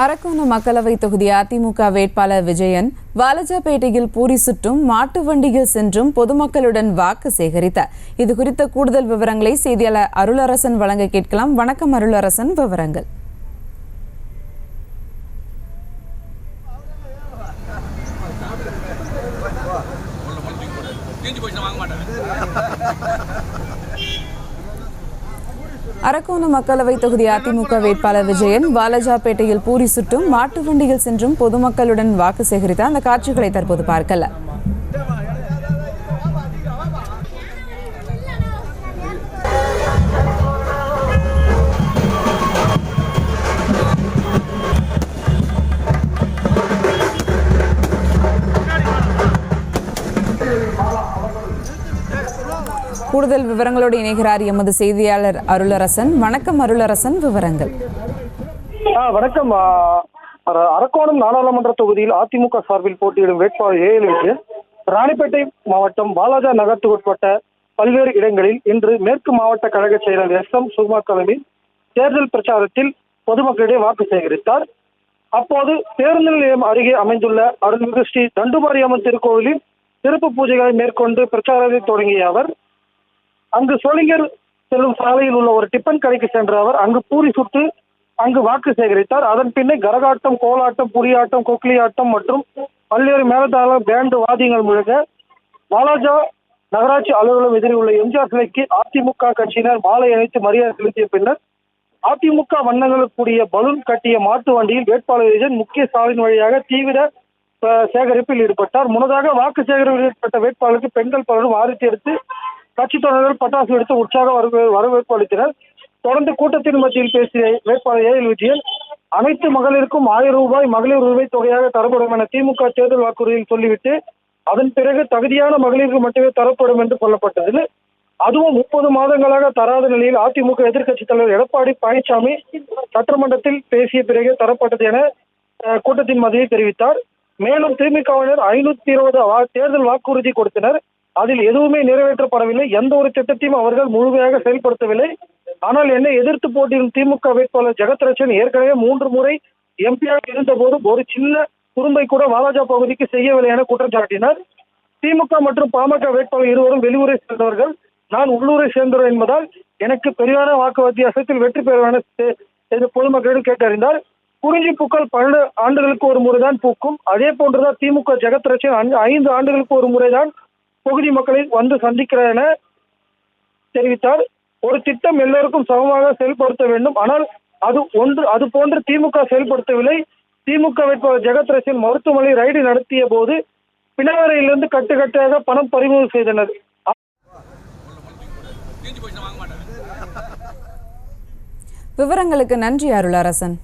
அரக்கோணம் மக்களவை தொகுதி அதிமுக வேட்பாளர் விஜயன் வாலஜாபேட்டையில் பூரி சுற்றும் மாட்டு வண்டியில் சென்றும் பொதுமக்களுடன் வாக்கு சேகரித்தார். இது குறித்த கூடுதல் விவரங்களை செய்தியாளர் அருளரசன் வழங்க கேட்கலாம். வணக்கம் அருளரசன், விவரங்கள். அரக்கோணம் மக்களவை தொகுதி அதிமுக வேட்பாளர் விஜயன் வாலஜாபேட்டையில் பூரி சுற்றும் மாட்டு வண்டியில் சென்றும் பொதுமக்களுடன் வாக்கு சேகரித்தார். அந்த காட்சிகளை தற்போது பார்க்கலாம். கூடுதல் விவரங்களோடு இணைகிறார் எமது செய்தியாளர் அருளரசன். வணக்கம் அருளரசன், விவரங்கள். வணக்கம். அரக்கோணம் நாடாளுமன்ற தொகுதியில் அதிமுக சார்பில் போட்டியிடும் வேட்பாளர் ஏஎல் ராணிப்பேட்டை மாவட்டம் வாலாஜா நகரத்துக்குட்பட்ட பல்வேறு இடங்களில் இன்று மேற்கு மாவட்ட கழக செயலர் எஸ்.எம். சுகுமார் தலைமையில் தேர்தல் பிரச்சாரத்தில் பொதுமக்களிடையே வாக்கு சேகரித்தார். அப்போது பேருந்து நிலையம் அருகே அமைந்துள்ள அருள்மிகு ஸ்ரீ தண்டுமாரியம்மன் திருக்கோவிலில் சிறப்பு பூஜைகளை மேற்கொண்டு பிரச்சாரத்தை தொடங்கிய அவர் அங்கு சோளிங்கர் செல்லும் சாலையில் உள்ள ஒரு டிஃபன் கடைக்கு சென்ற அவர் அங்கு பூரி சுட்டு அங்கு வாக்கு சேகரித்தார். அதன் பின்னே கரகாட்டம், கோலாட்டம், புலியாட்டம், கொக்லி ஆட்டம் மற்றும் பல்வேறு மேலதாள பேண்டு வாத்தியங்கள் முழங்க வாலாஜா நகராட்சி அலுவலகம் எதிரில் உள்ள எம்ஜிஆர் சிலைக்கு அதிமுக கட்சியினர் மாலை அணிவித்து மரியாதை செலுத்திய பின்னர் அதிமுக வண்ணங்களுக்கு கூடிய பலூன் கட்டிய மாட்டு வண்டியில் வேட்பாளர் விஜயன் முக்கிய சாலையின் வழியாக தீவிர சேகரிப்பில் ஈடுபட்டார். முன்னதாக வாக்கு சேகரிப்பில் ஈடுபட்ட வேட்பாளருக்கு பெண்கள் பலரும் ஆரத்தி எடுத்து கட்சி தொண்டர்கள் பட்டாசு எடுத்து உற்சாக வரவேற்பு அளித்தனர். தொடர்ந்து கூட்டத்தின் மத்தியில் பேசிய வேட்பாளர் ஏஎல் விஜயன் அனைத்து மகளிருக்கும் 1000 ரூபாய் மகளிர் உரிமை தொகையாக தரப்படும் என திமுக தேர்தல் வாக்குறுதியில் சொல்லிவிட்டு அதன் பிறகு தகுதியான மகளிருக்கு மட்டுமே தரப்படும் என்று சொல்லப்பட்டது. அதுவும் 30 மாதங்களாக தராத நிலையில் அதிமுக எதிர்க்கட்சித் தலைவர் எடப்பாடி பழனிசாமி சட்டமன்றத்தில் பேசிய பிறகு தரப்பட்டது என கூட்டத்தின் மத்தியில் தெரிவித்தார். மேலும் திமுகவினர் 520 தேர்தல் வாக்குறுதி கொடுத்தனர். அதில் எதுவுமே நிறைவேற்றப்படவில்லை. எந்த ஒரு திட்டத்தையும் அவர்கள் முழுமையாக செயல்படுத்தவில்லை. ஆனால் என்னை எதிர்த்து போட்டியிடும் திமுக வேட்பாளர் ஜெகத்ரட்சன் ஏற்கனவே 3 முறை எம்பியாக இருந்தபோது ஒரு சின்ன குறும்பை கூட வாலாஜா பகுதிக்கு செய்யவில்லை என குற்றம் சாட்டினார். திமுக மற்றும் பாமக வேட்பாளர் இருவரும் வெளியூரை சேர்ந்தவர்கள், நான் உள்ளூரை சேர்ந்தவர் என்பதால் எனக்கு பெரியான வாக்கு வித்தியாசத்தில் வெற்றி பெறுவேன் என பொதுமக்களிடம் கேட்டறிந்தார். குறிஞ்சி பூக்கள் 12 ஆண்டுகளுக்கு ஒரு முறைதான் பூக்கும். அதே போன்றுதான் திமுக ஜெகத்ரட்சன் 5 ஆண்டுகளுக்கு ஒரு முறைதான் தொகுதி மக்களை வந்து சந்திக்கிறார் என தெரிவித்தார். ஒரு திட்டம் எல்லோருக்கும் சமமாக செயல்படுத்த வேண்டும். ஆனால் அது போன்று திமுக செயல்படுத்தவில்லை. திமுக வேட்பாளர் ஜெகத்ரட்சன் மருத்துவமனை ரைடு நடத்திய போது பிணவரையிலிருந்து கட்டுக்கட்டாக பணம் பறிமுதல் செய்தனர். விவரங்களுக்கு நன்றி அருளரசன்.